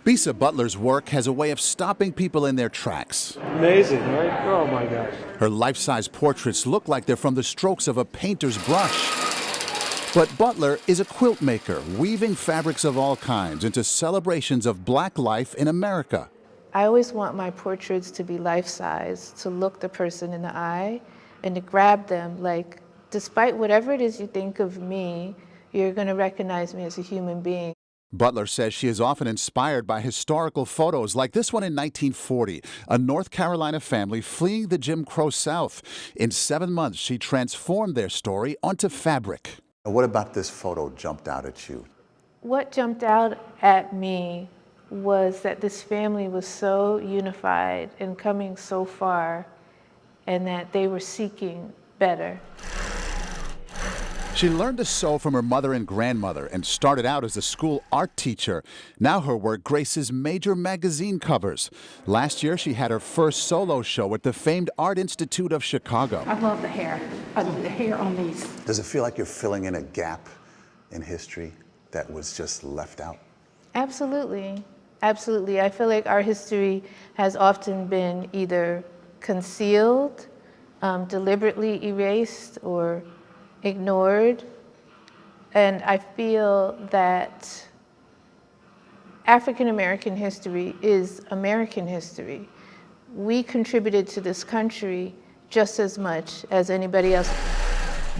Bisa Butler's work has a way of stopping people in their tracks. Amazing, right? Oh my gosh. Her life-size portraits look like they're from the strokes of a painter's brush. But Butler is a quilt maker, weaving fabrics of all kinds into celebrations of Black life in America. I always want my portraits to be life-size, to look the person in the eye and to grab them, like, despite whatever it is you think of me, you're going to recognize me as a human being. Butler says she is often inspired by historical photos like this one in 1940, a North Carolina family fleeing the Jim Crow South. In 7 months, she transformed their story onto fabric. What about this photo jumped out at you? What jumped out at me was that this family was so unified and coming so far, and that they were seeking better. She learned to sew from her mother and grandmother and started out as a school art teacher. Now her work graces major magazine covers. Last year, she had her first solo show at the famed Art Institute of Chicago. I love the hair. I love the hair on these. Does it feel like you're filling in a gap in history that was just left out? Absolutely. Absolutely. I feel like our history has often been either concealed, deliberately erased, or ignored. And I feel that African American history is American history. We contributed to this country just as much as anybody else.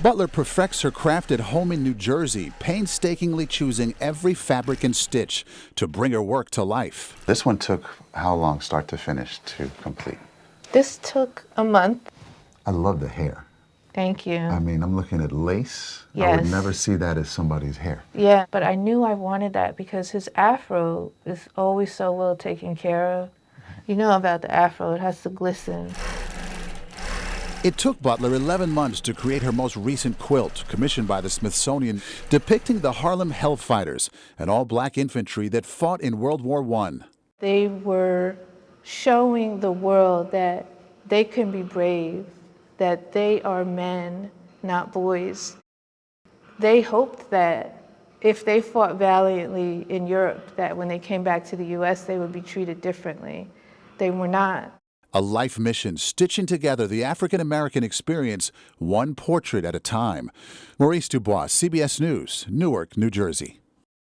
Butler perfects her craft at home in New Jersey, painstakingly choosing every fabric and stitch to bring her work to life. This one took how long, start to finish, to complete? This took a month. I love the hair. Thank you. I mean, I'm looking at lace. Yes. I would never see that as somebody's hair. Yeah, but I knew I wanted that because his afro is always so well taken care of. You know about the afro, it has to glisten. It took Butler 11 months to create her most recent quilt, commissioned by the Smithsonian, depicting the Harlem Hellfighters, an all-black infantry that fought in World War I. They were showing the world that they can be brave, that they are men, not boys. They hoped that if they fought valiantly in Europe, that when they came back to the U.S., they would be treated differently. They were not. A life mission stitching together the African-American experience, one portrait at a time. Maurice DuBois, CBS News, Newark, New Jersey.